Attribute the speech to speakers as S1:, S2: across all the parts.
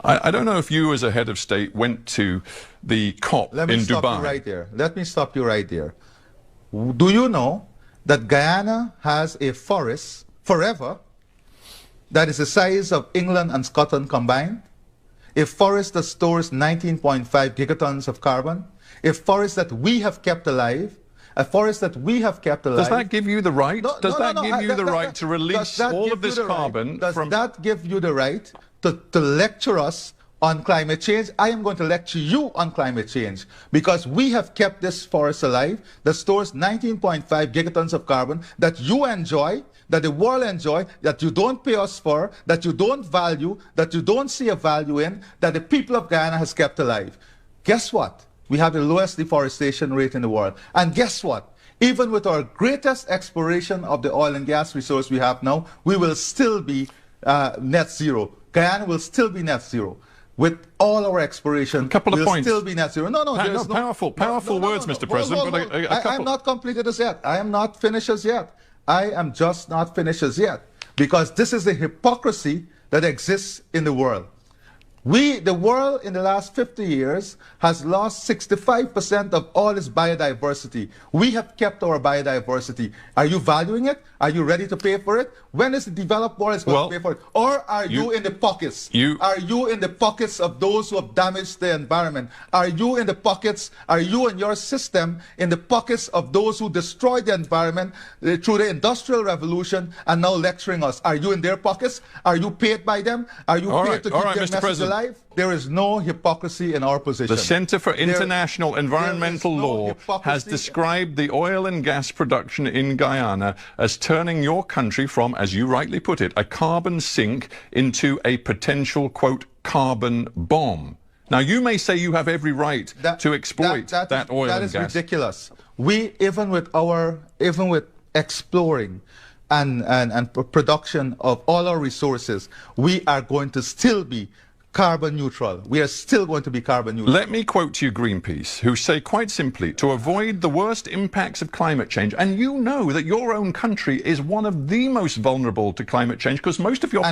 S1: I don't know if you, as a head of state, went to the COP in Dubai.
S2: Let me stop you right there. Let me stop you right there. Do you know that Guyana has a forest forever that is the size of England and Scotland combined? A forest that stores 19.5 gigatons of carbon? A forest that we have kept alive? A forest that we have kept alive.
S1: Does that give you the right? Does that give you the right to release all of this carbon?
S2: Does that give you the right to lecture us on climate change? I am going to lecture you on climate change because we have kept this forest alive that stores 19.5 gigatons of carbon that you enjoy, that the world enjoy, that you don't pay us for, that you don't value, that you don't see a value in, that the people of Guyana has kept alive. Guess what? We have the lowest deforestation rate in the world. And guess what? Even with our greatest exploration of the oil and gas resource we have now, we will still be net zero. Guyana will still be net zero. With all our exploration, we'll still be net zero.
S1: Powerful words, Mr. President. But a couple.
S2: I am not completed as yet. I am not finished as yet. I am just not finished as yet. Because this is the hypocrisy that exists in the world. The world in the last 50 years has lost 65% of all its biodiversity. We have kept our biodiversity. Are you valuing it? Are you ready to pay for it? When is the developed world going to pay for it? Or are you in the pockets? Are you in the pockets of those who have damaged the environment? Are you in the pockets, are you and your system in the pockets of those who destroyed the environment through the Industrial Revolution and now lecturing us? Are you in their pockets? Are you paid by them? Are you paid to keep their message alive? There is no hypocrisy in our position.
S1: The Center for International Environmental Law has described the oil and gas production in Guyana as turning your country from, as you rightly put it, a carbon sink into a potential, quote, carbon bomb. Now, you may say you have every right to exploit that oil and gas.
S2: That is ridiculous. We, even with exploring and production of all our resources, we are going to still be carbon neutral. We are still going to be carbon neutral.
S1: Let me quote to you Greenpeace, who say quite simply, to avoid the worst impacts of climate change, and you know that your own country is one of the most vulnerable to climate change because most of your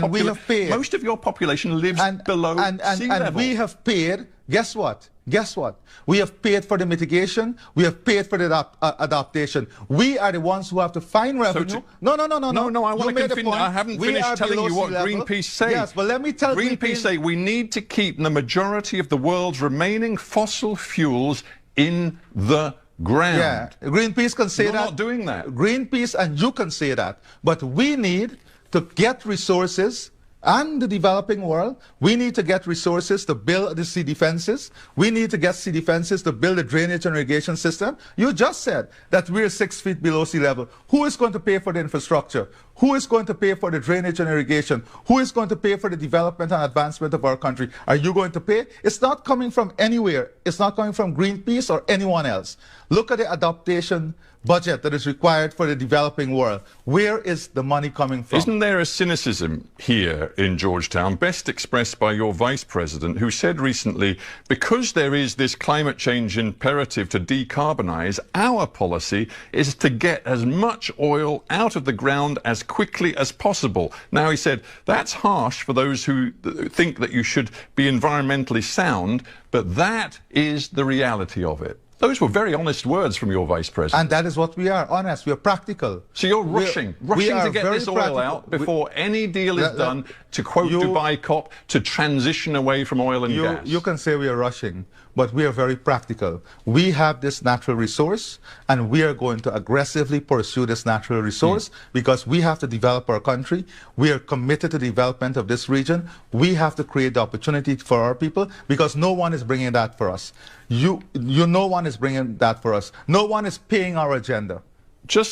S1: population lives below sea level.
S2: And we have paid, guess what? Guess what? We have paid for the mitigation. We have paid for the adaptation. We are the ones who have to find revenue. No,
S1: I want to continue. I haven't finished telling you what Greenpeace say.
S2: Yes, but let me tell
S1: Greenpeace say we need to keep the majority of the world's remaining fossil fuels in the ground.
S2: Yeah, Greenpeace can say that.
S1: You're not doing that.
S2: Greenpeace and you can say that. But we need to get resources. And the developing world, we need to get resources to build the sea defenses. We need to get sea defenses to build a drainage and irrigation system. You just said that we're 6 feet below sea level. Who is going to pay for the infrastructure? Who is going to pay for the drainage and irrigation? Who is going to pay for the development and advancement of our country? Are you going to pay? It's not coming from anywhere. It's not coming from Greenpeace or anyone else. Look at the adaptation budget that is required for the developing world. Where is the money coming from?
S1: Isn't there a cynicism here in Georgetown, best expressed by your vice president, who said recently, because there is this climate change imperative to decarbonize, our policy is to get as much oil out of the ground as quickly as possible. Now, he said, that's harsh for those who think that you should be environmentally sound, but that is the reality of it. Those were very honest words from your vice president.
S2: And that is what we are, honest. We are practical.
S1: So you're rushing to get this oil out before any deal is done, to quote Dubai COP, to transition away from oil and gas.
S2: You can say we are rushing, but we are very practical. We have this natural resource, and we are going to aggressively pursue this natural resource because we have to develop our country. We are committed to the development of this region. We have to create the opportunity for our people because no one is bringing that for us. No one is bringing that for us. No one is paying our agenda.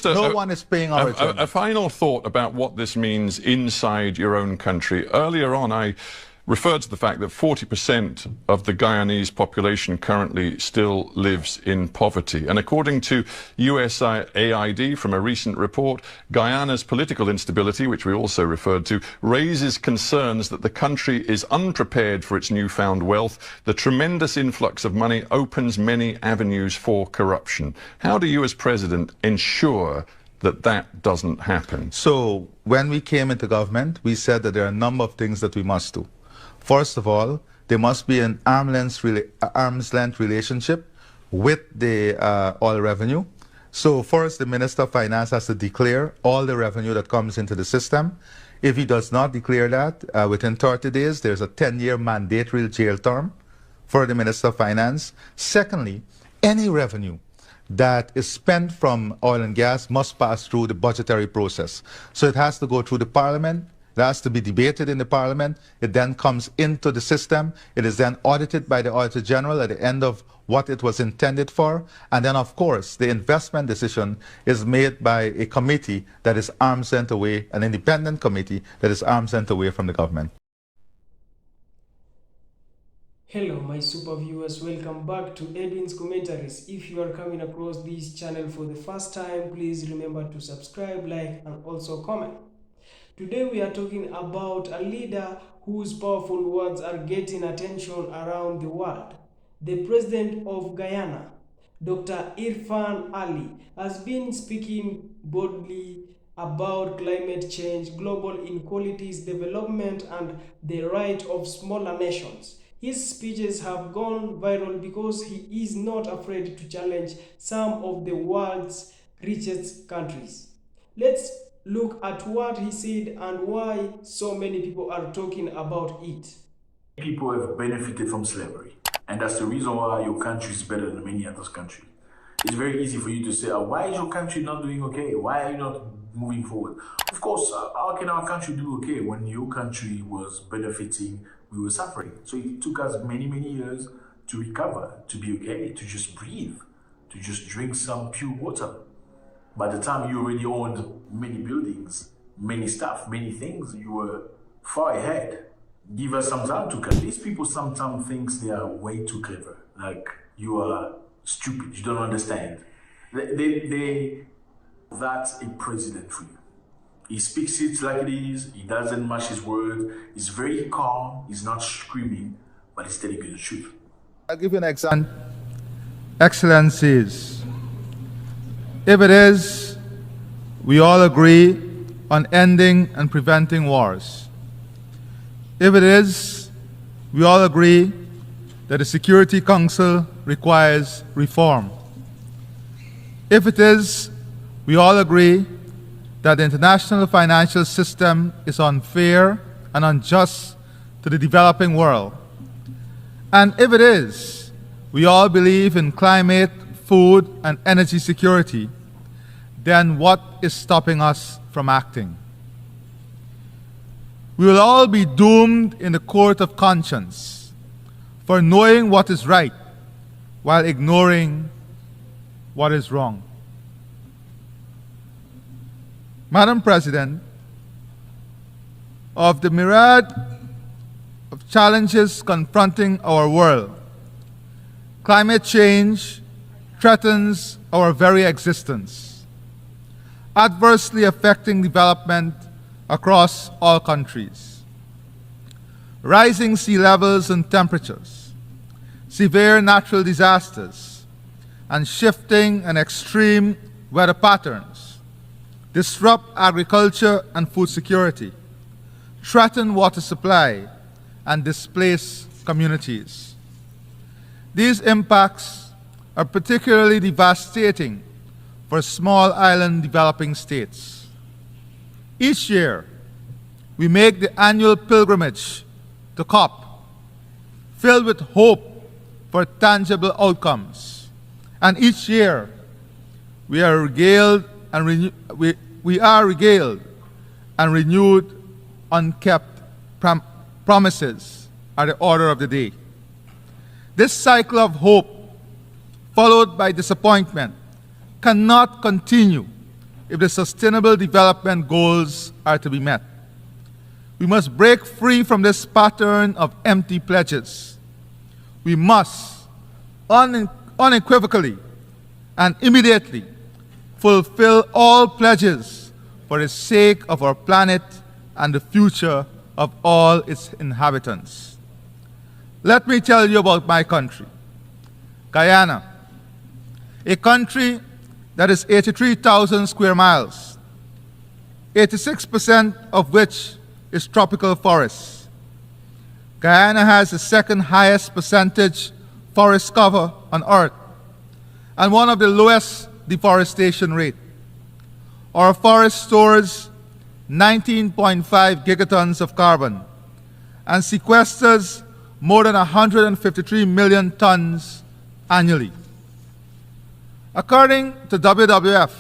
S2: No one is paying our agenda.
S1: A final thought about what this means inside your own country. Earlier on, I referred to the fact that 40% of the Guyanese population currently still lives in poverty. And according to USAID, from a recent report, Guyana's political instability, which we also referred to, raises concerns that the country is unprepared for its newfound wealth. The tremendous influx of money opens many avenues for corruption. How do you, as president, ensure that that doesn't happen?
S2: So when we came into government, we said that there are a number of things that we must do. First of all, there must be an arm's length relationship with the oil revenue. So first, the Minister of Finance has to declare all the revenue that comes into the system. If he does not declare that, within 30 days, there's a 10-year mandatory jail term for the Minister of Finance. Secondly, any revenue that is spent from oil and gas must pass through the budgetary process. So it has to go through the Parliament. It has to be debated in the Parliament. It then comes into the system. It is then audited by the Auditor General at the end of what it was intended for. And then, of course, the investment decision is made by a committee that is arm's length away, an independent committee that is arm's length away from the government.
S3: Hello my super viewers, welcome back to Edwin's Commentaries. If you are coming across this channel for the first time, please remember to subscribe, like and also comment. Today we are talking about a leader whose powerful words are getting attention around the world. The president of Guyana, Dr. Irfan Ali, has been speaking boldly about climate change, global inequalities, development and the right of smaller nations. His speeches have gone viral because he is not afraid to challenge some of the world's richest countries. Let's look at what he said and why so many people are talking about it.
S4: People have benefited from slavery, and that's the reason why your country is better than many other countries. It's very easy for you to say, why is your country not doing okay? Why are you not moving forward? Of course, how can our country do okay when your country was benefiting, we were suffering? So it took us many, many years to recover, to be okay, to just breathe, to just drink some pure water. By the time you already owned many buildings, many stuff, many things, you were far ahead. Give us some time to come. These people sometimes think they are way too clever. Like, you are stupid, you don't understand. That's a president for you. He speaks it like it is, he doesn't match his word, he's very calm, he's not screaming, but he's telling you the truth.
S2: I'll give you an example. Excellencies, if it is, we all agree on ending and preventing wars. If it is, we all agree that the Security Council requires reform. If it is, we all agree that the international financial system is unfair and unjust to the developing world. And if it is, we all believe in climate, food, and energy security, then what is stopping us from acting? We will all be doomed in the court of conscience for knowing what is right while ignoring what is wrong. Madam President, of the myriad of challenges confronting our world, climate change threatens our very existence, adversely affecting development across all countries. Rising sea levels and temperatures, severe natural disasters, and shifting and extreme weather patterns disrupt agriculture and food security, threaten water supply, and displace communities. These impacts are particularly devastating for small island developing states. Each year, we make the annual pilgrimage to COP, filled with hope for tangible outcomes. And each year, we are regaled and renewed unkept promises are the order of the day. This cycle of hope, followed by disappointment, cannot continue if the Sustainable Development Goals are to be met. We must break free from this pattern of empty pledges. We must unequivocally and immediately fulfill all pledges for the sake of our planet and the future of all its inhabitants. Let me tell you about my country, Guyana, a country that is 83,000 square miles, 86% of which is tropical forests. Guyana has the second highest percentage forest cover on Earth and one of the lowest deforestation rate. Our forest stores 19.5 gigatons of carbon and sequesters more than 153 million tons annually. According to WWF,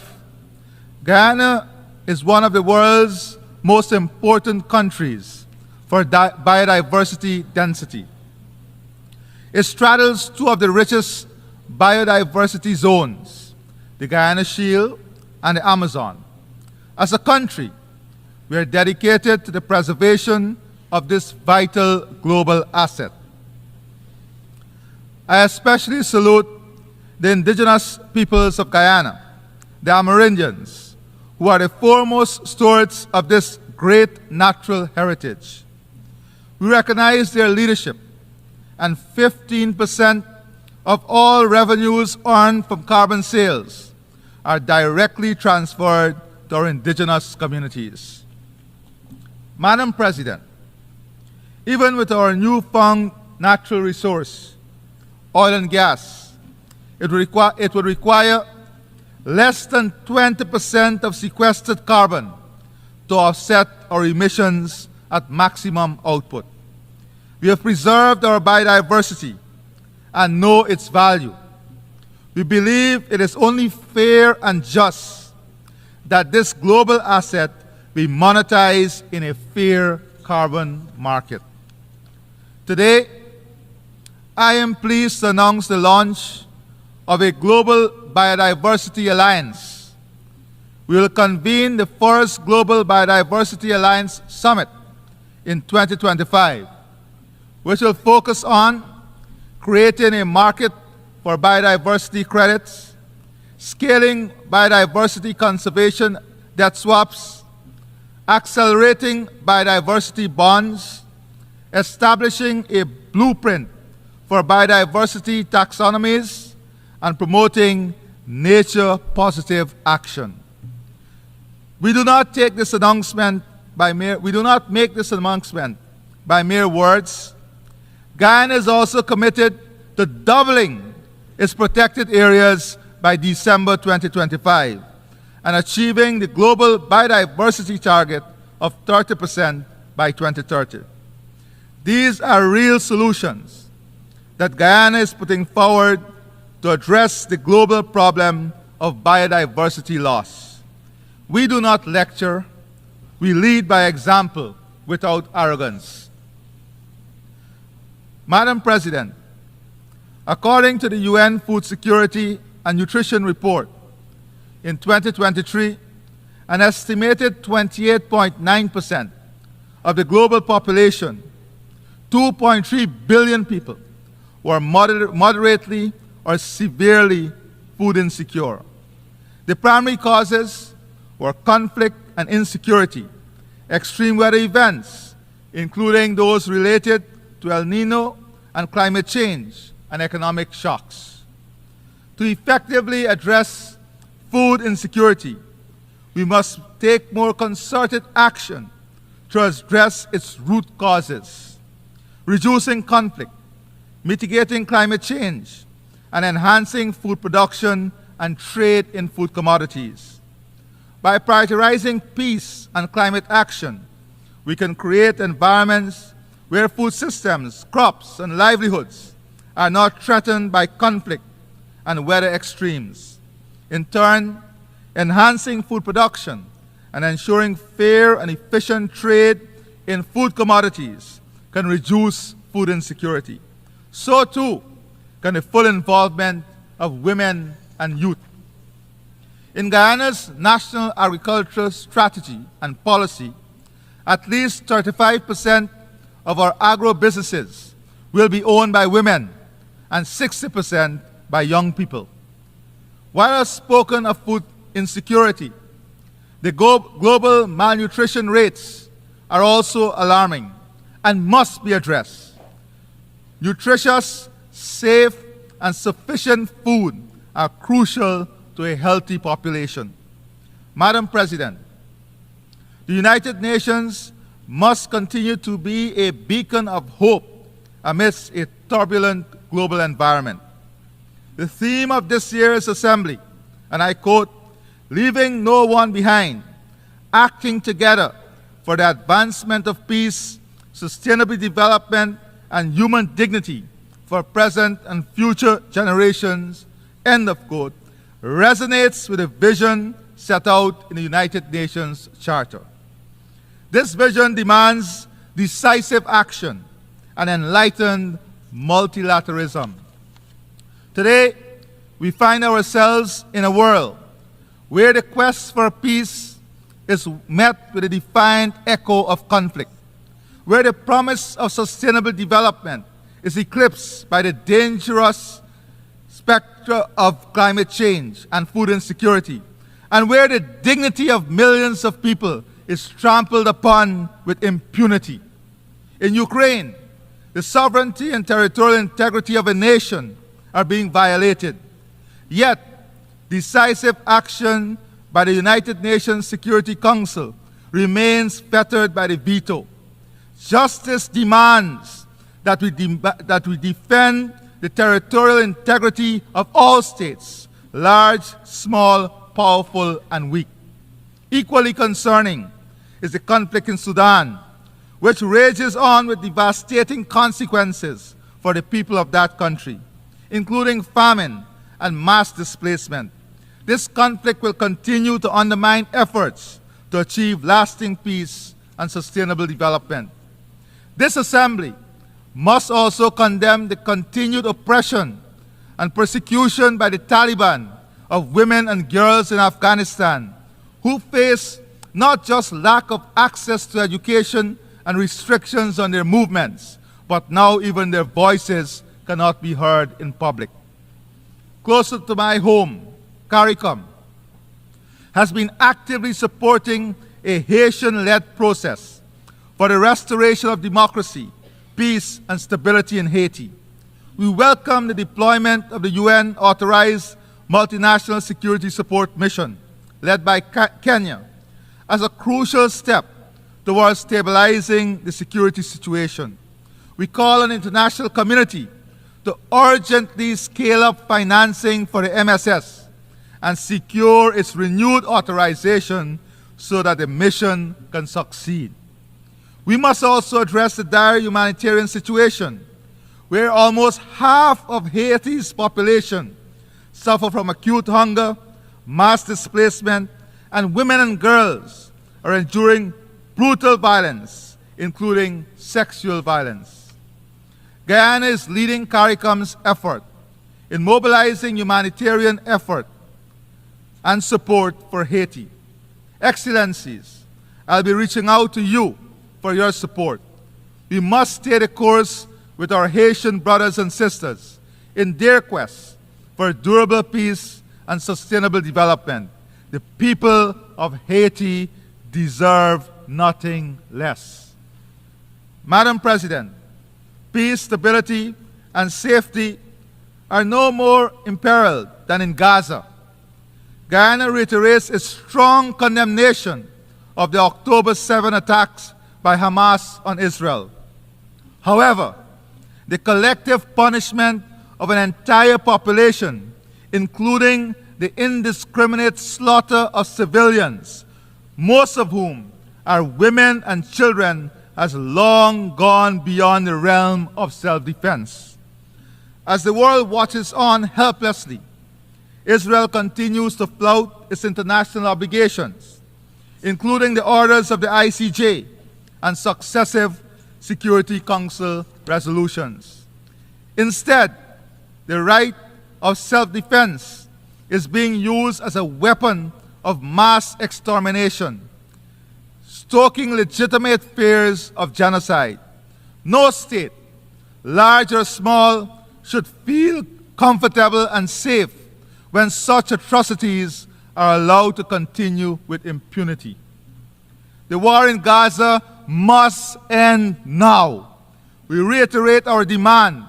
S2: Guyana is one of the world's most important countries for biodiversity density. It straddles two of the richest biodiversity zones, the Guyana Shield and the Amazon. As a country, we are dedicated to the preservation of this vital global asset. I especially salute the indigenous peoples of Guyana, the Amerindians, who are the foremost stewards of this great natural heritage. We recognize their leadership, and 15% of all revenues earned from carbon sales are directly transferred to our indigenous communities. Madam President, even with our newfound natural resource, oil and gas, it would require less than 20% of sequestered carbon to offset our emissions at maximum output. We have preserved our biodiversity and know its value. We believe it is only fair and just that this global asset be monetized in a fair carbon market. Today, I am pleased to announce the launch of a global biodiversity alliance. We will convene the first Global Biodiversity Alliance Summit in 2025, which will focus on creating a market for biodiversity credits, scaling biodiversity conservation debt swaps, accelerating biodiversity bonds, establishing a blueprint for biodiversity taxonomies, and promoting nature-positive action. We do not make this announcement by mere words. Guyana is also committed to doubling its protected areas by December 2025 and achieving the global biodiversity target of 30% by 2030. These are real solutions that Guyana is putting forward to address the global problem of biodiversity loss. We do not lecture, we lead by example without arrogance. Madam President, according to the UN Food Security and Nutrition Report, in 2023, an estimated 28.9% of the global population, 2.3 billion people, were moderately or severely food insecure. The primary causes were conflict and insecurity, extreme weather events, including those related to El Nino and climate change and economic shocks. To effectively address food insecurity, we must take more concerted action to address its root causes, reducing conflict, mitigating climate change, and enhancing food production and trade in food commodities. By prioritizing peace and climate action, we can create environments where food systems, crops, and livelihoods are not threatened by conflict and weather extremes. In turn, enhancing food production and ensuring fair and efficient trade in food commodities can reduce food insecurity. So too can the full involvement of women and youth. In Guyana's National Agricultural Strategy and Policy, at least 35% of our agro-businesses will be owned by women and 60% by young people. While I've spoken of food insecurity, the global malnutrition rates are also alarming and must be addressed. Nutritious, safe, and sufficient food are crucial to a healthy population. Madam President, the United Nations must continue to be a beacon of hope amidst a turbulent global environment. The theme of this year's assembly, and I quote, "Leaving no one behind, acting together for the advancement of peace, sustainable development, and human dignity for present and future generations," end of quote, resonates with the vision set out in the United Nations Charter. This vision demands decisive action and enlightened multilateralism. Today, we find ourselves in a world where the quest for peace is met with a defiant echo of conflict, where the promise of sustainable development is eclipsed by the dangerous specter of climate change and food insecurity, and where the dignity of millions of people is trampled upon with impunity. In Ukraine, the sovereignty and territorial integrity of a nation are being violated. Yet, decisive action by the United Nations Security Council remains fettered by the veto. Justice demands that we defend the territorial integrity of all states, large, small, powerful, and weak. Equally concerning is the conflict in Sudan, which rages on with devastating consequences for the people of that country, including famine and mass displacement. This conflict will continue to undermine efforts to achieve lasting peace and sustainable development. This assembly must also condemn the continued oppression and persecution by the Taliban of women and girls in Afghanistan, who face not just lack of access to education and restrictions on their movements, but now even their voices cannot be heard in public. Closer to my home, CARICOM has been actively supporting a Haitian-led process for the restoration of democracy, peace, and stability in Haiti. We welcome the deployment of the UN-authorized multinational security support mission led by Kenya as a crucial step towards stabilizing the security situation. We call on the international community to urgently scale up financing for the MSS and secure its renewed authorization so that the mission can succeed. We must also address the dire humanitarian situation where almost half of Haiti's population suffer from acute hunger, mass displacement, and women and girls are enduring brutal violence, including sexual violence. Guyana is leading CARICOM's effort in mobilizing humanitarian effort and support for Haiti. Excellencies, I'll be reaching out to you for your support. We must stay the course with our Haitian brothers and sisters in their quest for durable peace and sustainable development. The people of Haiti deserve nothing less. Madam President, peace, stability, and safety are no more imperiled than in Gaza. Guyana reiterates its strong condemnation of the October 7 attacks by Hamas on Israel. However, the collective punishment of an entire population, including the indiscriminate slaughter of civilians, most of whom are women and children, has long gone beyond the realm of self-defense. As the world watches on helplessly, Israel continues to flout its international obligations, including the orders of the ICJ and successive Security Council resolutions. Instead, the right of self-defense is being used as a weapon of mass extermination, stoking legitimate fears of genocide. No state, large or small, should feel comfortable and safe when such atrocities are allowed to continue with impunity. The war in Gaza must end now. We reiterate our demand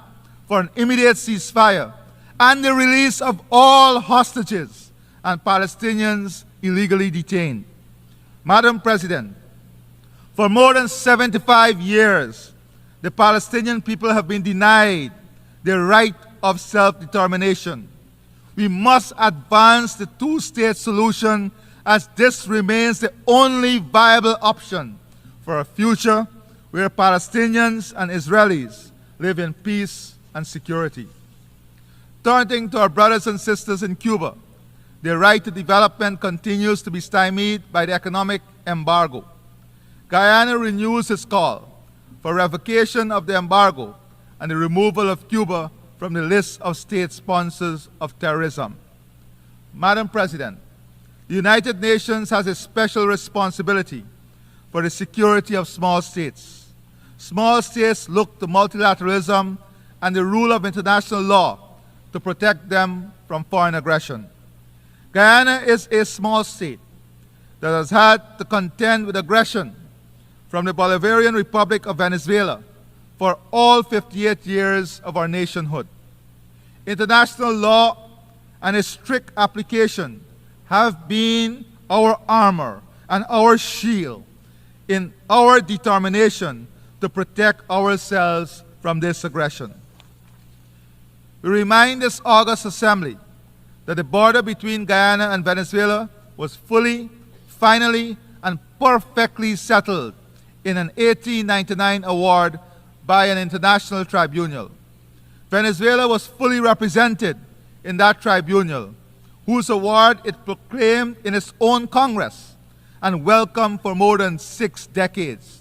S2: for an immediate ceasefire and the release of all hostages and Palestinians illegally detained. Madam President, for more than 75 years, the Palestinian people have been denied their right of self-determination. We must advance the two-state solution, as this remains the only viable option for a future where Palestinians and Israelis live in peace and security. Turning to our brothers and sisters in Cuba, their right to development continues to be stymied by the economic embargo. Guyana renews its call for revocation of the embargo and the removal of Cuba from the list of state sponsors of terrorism. Madam President, the United Nations has a special responsibility for the security of small states. Small states look to multilateralism and the rule of international law to protect them from foreign aggression. Guyana is a small state that has had to contend with aggression from the Bolivarian Republic of Venezuela for all 58 years of our nationhood. International law and its strict application have been our armor and our shield in our determination to protect ourselves from this aggression. We remind this August Assembly that the border between Guyana and Venezuela was fully, finally, and perfectly settled in an 1899 award by an international tribunal. Venezuela was fully represented in that tribunal, whose award it proclaimed in its own Congress and welcomed for more than 6 decades.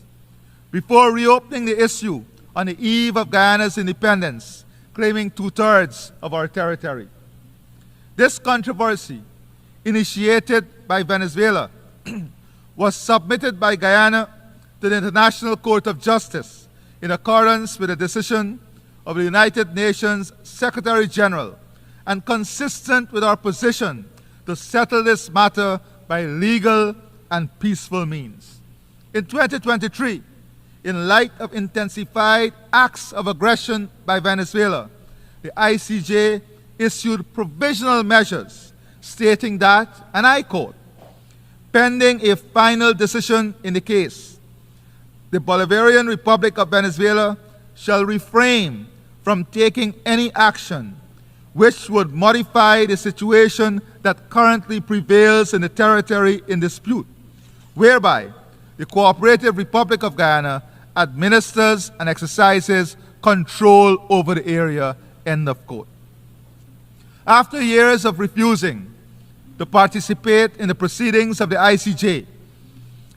S2: Before reopening the issue on the eve of Guyana's independence, claiming 2/3 of our territory. This controversy, initiated by Venezuela, was submitted by Guyana to the International Court of Justice in accordance with a decision of the United Nations Secretary General and consistent with our position to settle this matter by legal and peaceful means. In 2023, in light of intensified acts of aggression by Venezuela, the ICJ issued provisional measures stating that, and I quote, pending a final decision in the case, the Bolivarian Republic of Venezuela shall refrain from taking any action which would modify the situation that currently prevails in the territory in dispute, whereby the Cooperative Republic of Guyana administers and exercises control over the area, end of quote. After years of refusing to participate in the proceedings of the ICJ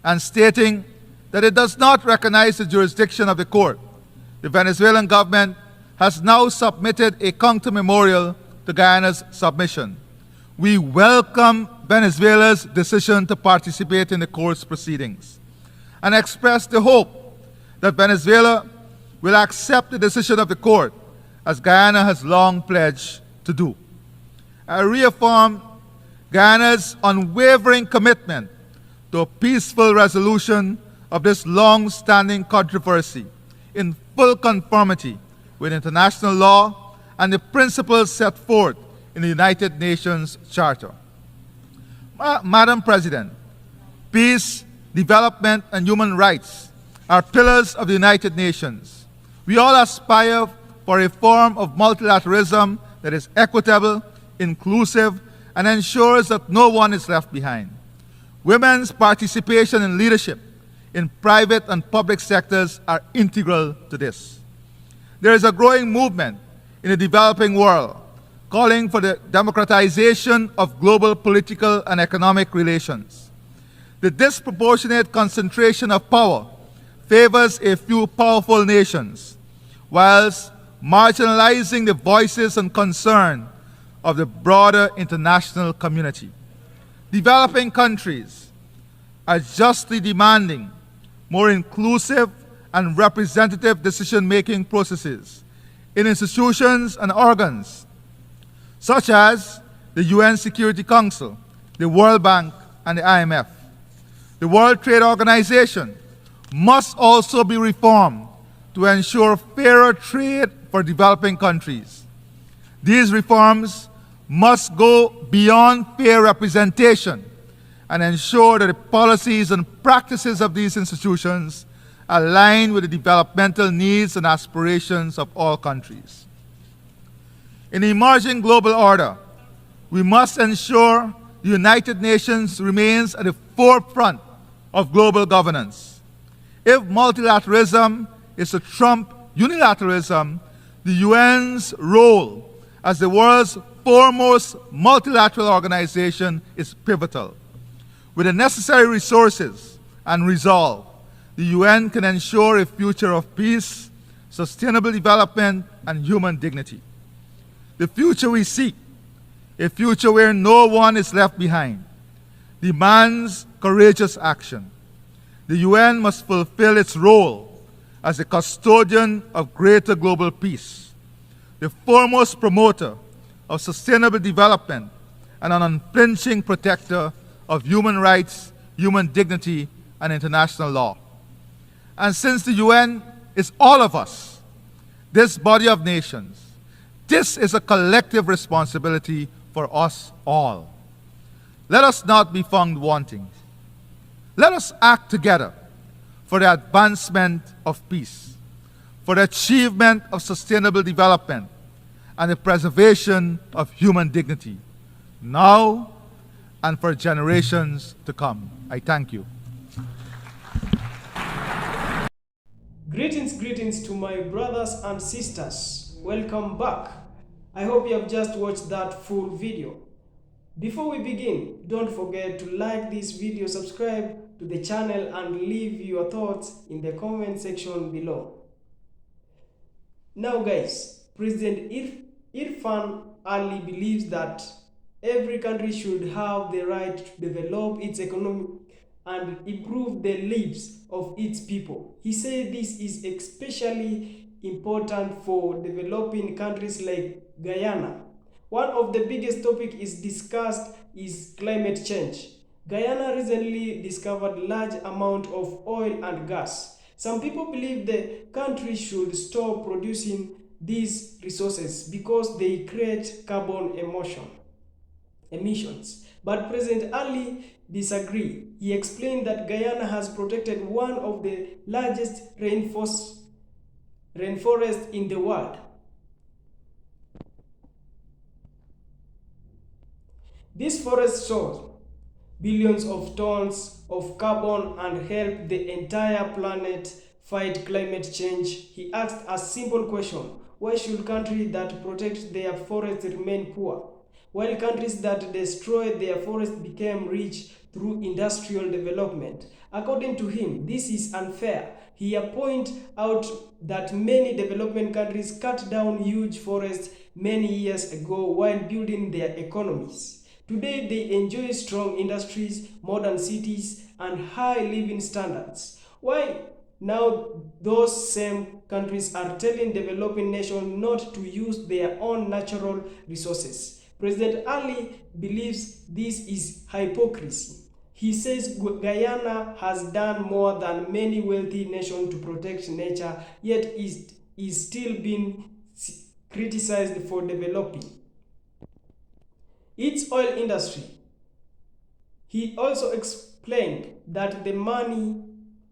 S2: and stating that it does not recognize the jurisdiction of the court, the Venezuelan government has now submitted a counter memorial to Guyana's submission. We welcome Venezuela's decision to participate in the court's proceedings and express the hope that Venezuela will accept the decision of the court, as Guyana has long pledged to do. I reaffirm Guyana's unwavering commitment to a peaceful resolution of this long-standing controversy in full conformity with international law and the principles set forth in the United Nations Charter. Madam President, peace, development, and human rights are pillars of the United Nations. We all aspire for a form of multilateralism that is equitable, inclusive, and ensures that no one is left behind. Women's participation in leadership in private and public sectors are integral to this. There is a growing movement in the developing world calling for the democratization of global political and economic relations. The disproportionate concentration of power favors a few powerful nations, whilst marginalizing the voices and concern of the broader international community. Developing countries are justly demanding more inclusive and representative decision-making processes in institutions and organs such as the UN Security Council, the World Bank, and the IMF. The World Trade Organization must also be reformed to ensure fairer trade for developing countries. These reforms must go beyond fair representation and ensure that the policies and practices of these institutions aligned with the developmental needs and aspirations of all countries. In the emerging global order, we must ensure the United Nations remains at the forefront of global governance. If multilateralism is to trump unilateralism, the UN's role as the world's foremost multilateral organization is pivotal. With the necessary resources and resolve, the UN can ensure a future of peace, sustainable development, and human dignity. The future we seek, a future where no one is left behind, demands courageous action. The UN must fulfill its role as a custodian of greater global peace, the foremost promoter of sustainable development, and an unflinching protector of human rights, human dignity, and international law. And since the UN is all of us, this body of nations, this is a collective responsibility for us all. Let us not be found wanting. Let us act together for the advancement of peace, for the achievement of sustainable development, and the preservation of human dignity, now and for generations to come. I thank you.
S3: Greetings to my brothers and sisters. Welcome back. I hope you have just watched that full video. Before we begin, don't forget to like this video, subscribe to the channel, and leave your thoughts in the comment section below. Now guys, President Irfan Ali believes that every country should have the right to develop its economy and improve the lives of its people. He said this is especially important for developing countries like Guyana. One of the biggest topics is discussed is climate change. Guyana recently discovered large amount of oil and gas. Some people believe the country should stop producing these resources because they create carbon emissions. But President Ali disagreed. He explained that Guyana has protected one of the largest rainforests in the world. This forest stores billions of tons of carbon and help the entire planet fight climate change. He asked a simple question: why should countries that protect their forests remain poor, while countries that destroy their forests became rich through industrial development? According to him, this is unfair. He pointed out that many developing countries cut down huge forests many years ago while building their economies. Today, they enjoy strong industries, modern cities, and high living standards. Why now those same countries are telling developing nations not to use their own natural resources? President Ali believes this is hypocrisy. He says Guyana has done more than many wealthy nations to protect nature, yet is still being criticized for developing its oil industry. He also explained that the money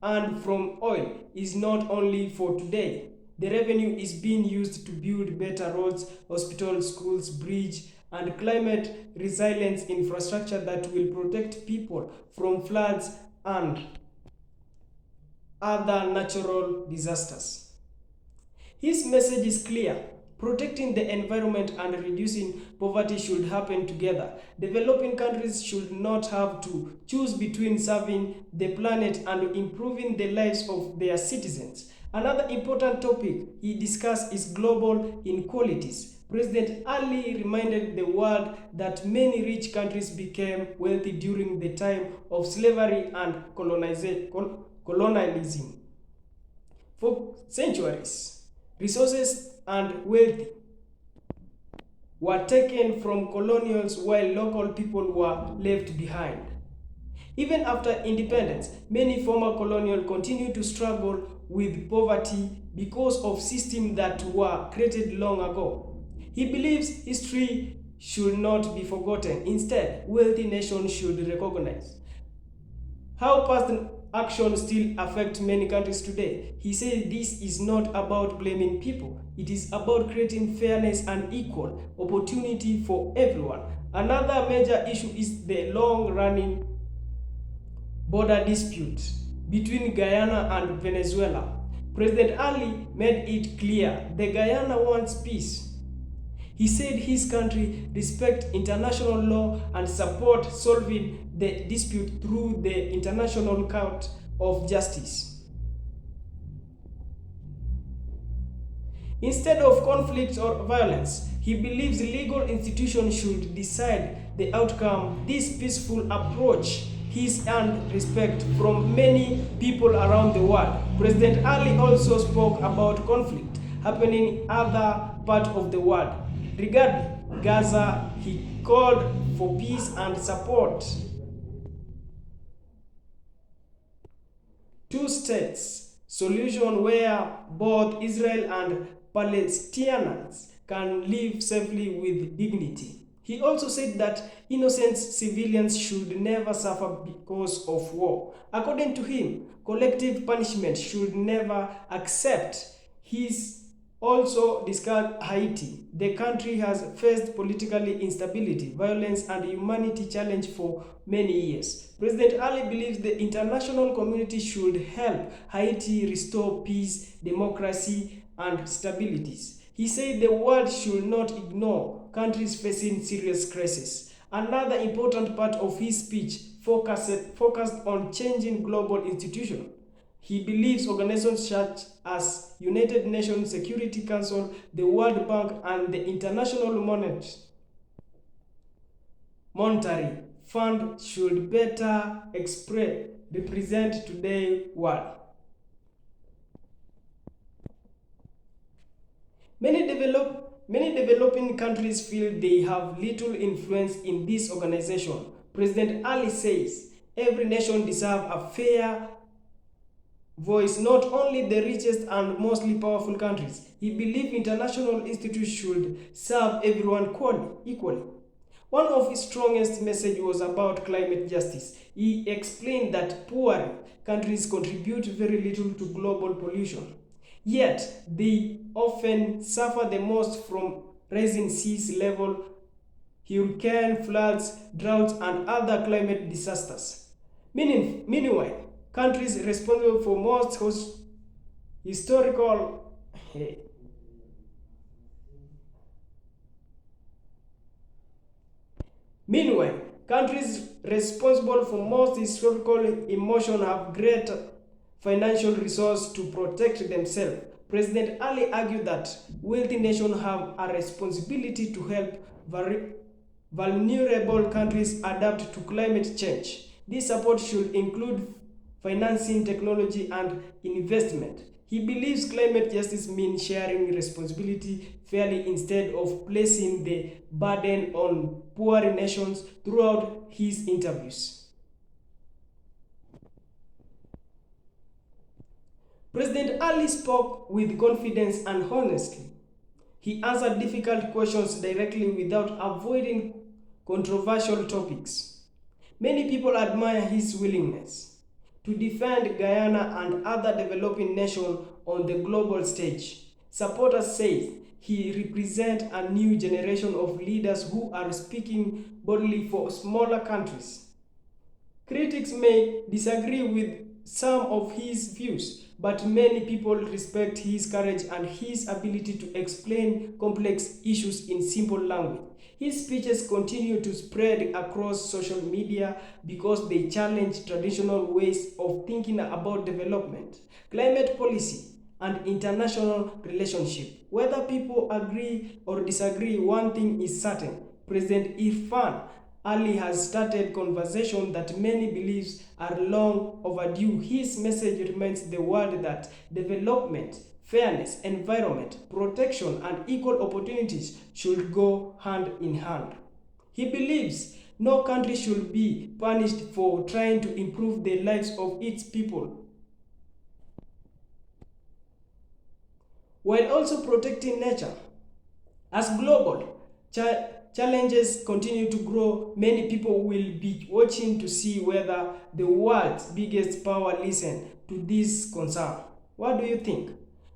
S3: earned from oil is not only for today. The revenue is being used to build better roads, hospitals, schools, bridges, and climate resilience infrastructure that will protect people from floods and other natural disasters. His message is clear. Protecting the environment and reducing poverty should happen together. Developing countries should not have to choose between serving the planet and improving the lives of their citizens. Another important topic he discussed is global inequalities. President Ali reminded the world that many rich countries became wealthy during the time of slavery and colonialism. For centuries, resources and wealth were taken from colonials while local people were left behind. Even after independence, many former colonials continue to struggle with poverty because of systems that were created long ago. He believes history should not be forgotten. Instead, wealthy nations should recognize how past actions still affect many countries today. He said this is not about blaming people. It is about creating fairness and equal opportunity for everyone. Another major issue is the long-running border dispute between Guyana and Venezuela. President Ali made it clear that Guyana wants peace. He said his country respects international law and supports solving the dispute through the International Court of Justice. Instead of conflict or violence, he believes legal institutions should decide the outcome. This peaceful approach has earned respect from many people around the world. President Ali also spoke about conflict happening in other parts of the world. Regarding Gaza, he called for peace and support. Two states solution where both Israel and Palestinians can live safely with dignity. He also said that innocent civilians should never suffer because of war. According to him, collective punishment should never accept. He's also discussed Haiti. The country has faced political instability, violence, and humanity challenge for many years. President Ali believes the international community should help Haiti restore peace, democracy, and stability. He said the world should not ignore countries facing serious crisis. Another important part of his speech focused on changing global institutions. He believes organizations such as United Nations Security Council, the World Bank, and the International Monetary Fund should better represent today's world. Many developing countries feel they have little influence in this organization. President Ali says every nation deserves a fair voice, not only the richest and mostly powerful countries. He believes international institutions should serve everyone equally. One of his strongest messages was about climate justice. He explained that poor countries contribute very little to global pollution, yet they often suffer the most from rising sea level, hurricane, floods, droughts, and other climate disasters. Meanwhile, countries responsible for most historical emotion have great financial resources to protect themselves. President Ali argued that wealthy nations have a responsibility to help vulnerable countries adapt to climate change. This support should include financing, technology, and investment. He believes climate justice means sharing responsibility fairly instead of placing the burden on poor nations. Throughout his interviews, President Ali spoke with confidence and honesty. He answered difficult questions directly without avoiding controversial topics. Many people admire his willingness to defend Guyana and other developing nations on the global stage. Supporters say he represents a new generation of leaders who are speaking boldly for smaller countries. Critics may disagree with some of his views, but many people respect his courage and his ability to explain complex issues in simple language. His speeches continue to spread across social media because they challenge traditional ways of thinking about development, climate policy, and international relationships. Whether people agree or disagree, one thing is certain: President Irfan Ali has started conversations that many believe are long overdue. His message reminds the world that development, fairness, environment, protection, and equal opportunities should go hand in hand. He believes no country should be punished for trying to improve the lives of its people, while also protecting nature. As global challenges continue to grow, many people will be watching to see whether the world's biggest power listen to this concern. What do you think?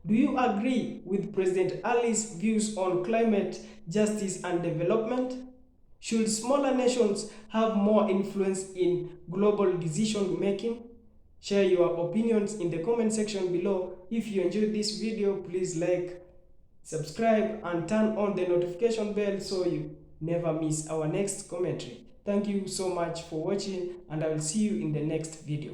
S3: Do you agree with President Ali's views on climate justice and development? Should smaller nations have more influence in global decision making? Share your opinions in the comment section below. If you enjoyed this video, please like, subscribe and turn on the notification bell so you never miss our next commentary. Thank you so much for watching, and I will see you in the next video.